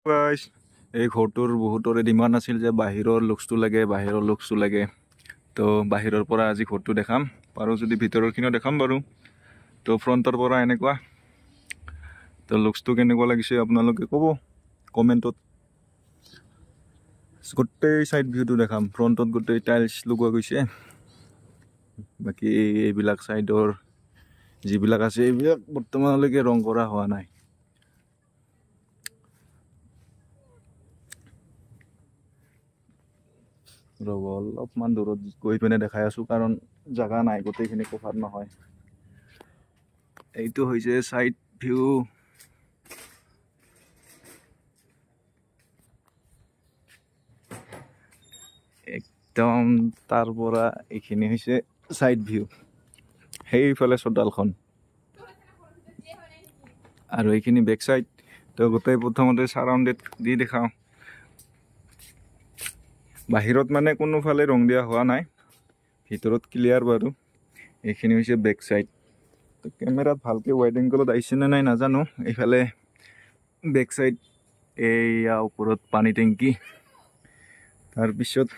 guys এই ঘৰটোৰ বহুতৰে ডিমাণ্ড আছিল যে বাহিৰৰ লুকছটো লাগে তো বাহিৰৰ পৰা আজি ঘৰটো দেখাম পাৰো যদি ভিতৰৰখিনিও দেখাম বাৰু তো ফ্ৰণ্টৰ পৰা এনেকুৱা তো লুকছটো কেনেকুৱা লাগিছে আপোনালোকে ক'ব কমেণ্টত গোটেই সাইড ভিউটো দেখাম ফ্ৰণ্টত গোটেই টাইলছ লগোৱা গৈছে বাকি এইবিলাক সাইডৰ যিবিলাক আছে এইবিলাক বৰ্তমানলৈকে ৰং কৰা হোৱা নাই ৰব অলপমান দূৰত গৈ পিনে দেখাই আছো কাৰণ জায়গা নাই গোটেইখিনি কভাৰ নহয় এইটো হৈছে সাইড ভিউ একদম তাৰ পৰা এইখিনি হৈছে সাইড ভিউ সেইফালে চোতালখন আৰু এইখিনি বেক সাইড তো গোটেই প্ৰথমতে সাৰাউণ্ডেড দি দেখাওঁ বাহিৰত মানে কোনোফালে ৰং দিয়া হোৱা নাই ভিতৰত ক্লিয়াৰ বাৰু এইখিনি হৈছে বেক সাইড তো কেমেৰাত ভালকে ওয়াইড এংগলত আহিছে নে নাই নাজানো এইফালে বেক সাইড এইয়া ওপৰত পানী টেংকি তাৰপিছত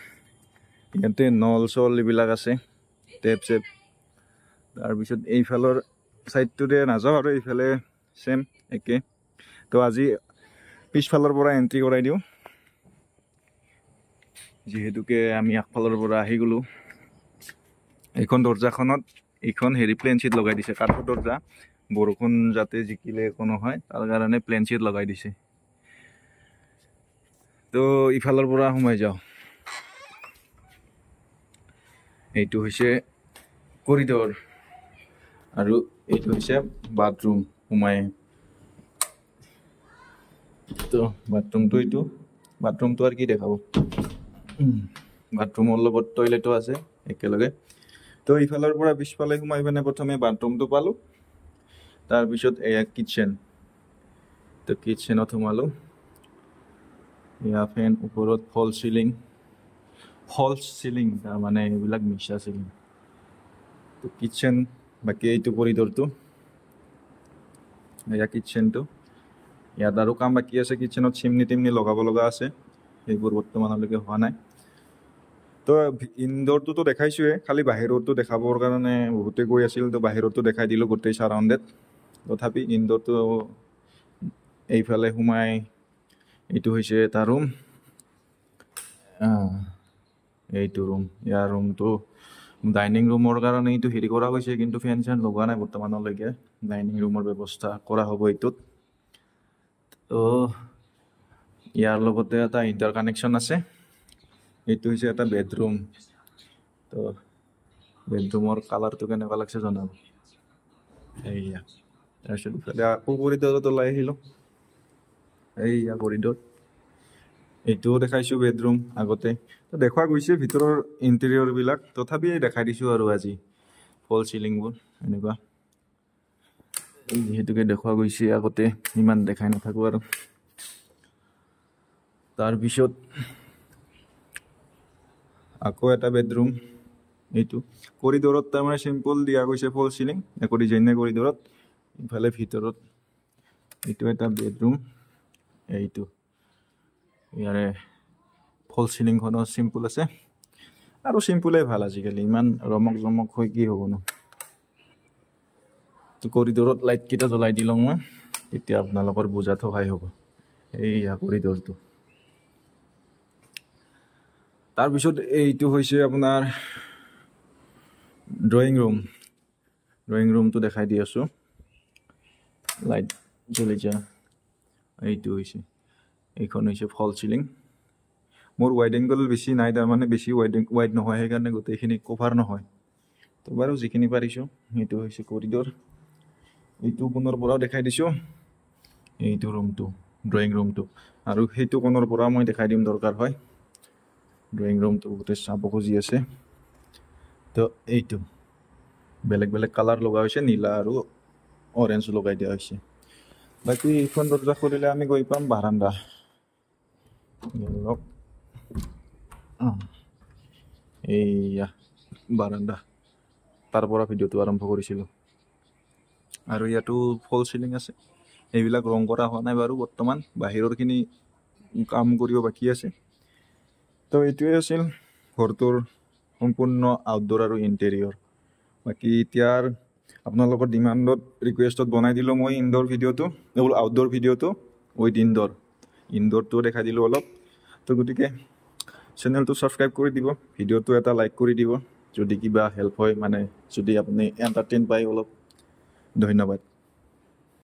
ইয়াতে নল চল এইবিলাক আছে টেপ চেপ তাৰপিছত এইফালৰ সাইডটোৰে নাযাওঁ আৰু এইফালে সেম একে তো আজি পিছফালৰ পৰা এন্ট্ৰি কৰাই দিওঁ যেহেতুকে আমি আগফালৰ পৰা আহি গলো এইখন দৰ্জাখনত এইখন হেৰি প্লেন শীট লগাই দিছে কাঠৰ দৰ্জা বৰষুণ যাতে জিকিলে কোনো হয় তাৰ কাৰণে প্লেন শীট লগাই দিছে তো ইফালৰ পৰা সোমাই যাওঁ এইটো হৈছে কৰিডৰ আৰু এইটো হৈছে বাথৰুম সোমাই তো বাথৰুমটো আৰু কি দেখাব বাথৰুমৰ লগত টয়লেটো আছে একেলগে তো ইফালৰ পৰা পিছফালে সোমাই পিনে প্ৰথমে বাথৰুমটো পালো তাৰপিছত এয়া কিচেন তো কিচেনত সোমালো এয়া ফেন ওপৰত ফল চিলিং তাৰ মানে এইবিলাক মিছা চিলিং তো কিচেন বাকি এইটো কৰিডৰটো এয়া কিচেনটো ইয়াত আৰু কাম বাকি আছে কিচেনত চিমনি টিমনি লগাব লগা আছে এইবোৰ বৰ্তমানলৈকে হোৱা নাই তো ইনডোৰটো দেখাইছোৱে খালি বাহিৰতো দেখাবৰ কাৰণে বহুতে গৈ আছিল তো বাহিৰতো দেখাই দিলো গোটেই সাৰাউণ্ডেড তথাপি ইনডোৰটো এইফালে সোমাই এইটো হৈছে এটা ৰুম এইটো ৰুম ইয়াৰ ৰুমটো ডাইনিং ৰুমৰ কাৰণে এইটো হেৰি কৰা হৈছে কিন্তু ফেন চেন লগোৱা নাই বৰ্তমানলৈকে ডাইনিং ৰুমৰ ব্যৱস্থা কৰা হ'ব এইটোত তো ইয়াৰ লগতে এটা ইণ্টাৰ কানেকশ্যন আছে এইটো হৈছে এটা বেডৰুম তো বেডৰুমৰ কালাৰটো কেনেকুৱা লাগছে জনাব এইয়া তাৰপিছত ইফালে আকৌ কৰিডৰত ওলাই আহিলোঁ এইয়া কৰিডৰ এইটোও দেখাইছো বেডৰুম আগতে তো দেখুৱা গৈছে ভিতৰৰ ইণ্টেৰিয়ৰবিলাক তথাপি দেখাই দিছোঁ আৰু আজি ফল চিলিংবোৰ এনেকুৱা যিহেতুকে দেখুৱা গৈছে আগতে ইমান দেখাই নাথাকোঁ আৰু তাৰপিছত আকৌ এটা বেডৰুম এইটো কৰিডৰত তাৰমানে চিম্পল দিয়া গৈছে ফল চিলিং একো ডিজাইন নাই কৰিডৰত ইফালে ভিতৰত এইটো এটা বেডৰুম এইটো ইয়াৰে ফল চিলিংখনো চিম্পল আছে আৰু চিম্পলে ভাল আজিকালি ইমান ৰমক জমক হৈ কি হ'ব ন তো কৰিডৰত লাইট কেইটা জ্বলাই দিলোঁ মই তেতিয়া আপোনালোকৰ বুজাত সহায় হ'ব এইয়া কৰিডৰটো তাৰপিছত এইটো হৈছে আপোনাৰ ড্ৰয়িং ৰুমটো দেখাই দি আছোঁ লাইট জ্বলি যা এইটো হৈছে এইখন হৈছে ফল চিলিং মোৰ ওয়াইড এংগল বেছি নাই তাৰমানে বেছি ওয়াইড নহয় সেইকাৰণে গোটেইখিনি কভাৰ নহয় তো বাৰু যিখিনি পাৰিছোঁ এইটো হৈছে কৰিডৰ এইটো কোণৰ পৰাও দেখাই দিছোঁ এইটো ৰুমটো ড্ৰয়িং ৰুমটো আৰু সেইটো কোণৰ পৰা মই দেখাই দিম দৰকাৰ হয় ড্ৰয়িং ৰুমটো গোটেই চাব খুজি আছে তো এইটো বেলেগ বেলেগ কালাৰ লগা হৈছে নীলা আৰু অৰেঞ্জ লগাই দিয়া হৈছে বাকি এইখন দৰ্জা খুলিলে আমি গৈ পাম বাৰান্দা এইয়া বাৰান্দা তাৰ পৰা ভিডিঅ'টো আৰম্ভ কৰিছিলোঁ আৰু ইয়াতো ফল চিলিং আছে এইবিলাক ৰং কৰা হোৱা নাই বাৰু বৰ্তমান বাহিৰৰখিনি কাম কৰিব বাকী আছে তো এইটোৱে আছিল ঘৰটোৰ সম্পূৰ্ণ আউটডোৰ আৰু ইণ্টেৰিয়ৰ বাকী এতিয়াৰ আপোনালোকৰ ডিমাণ্ডত ৰিকুৱেষ্টত বনাই দিলোঁ মই ইনডোৰ ভিডিঅ'টো আউটডোৰ ভিডিঅ'টো উইথ ইনডোৰটো দেখাই দিলোঁ অলপ তো গতিকে চেনেলটো ছাবস্ক্ৰাইব কৰি দিব ভিডিঅ'টো এটা লাইক কৰি দিব যদি কিবা হেল্প হয় মানে যদি আপুনি এণ্টাৰটেইন পায় অলপ ধন্যবাদ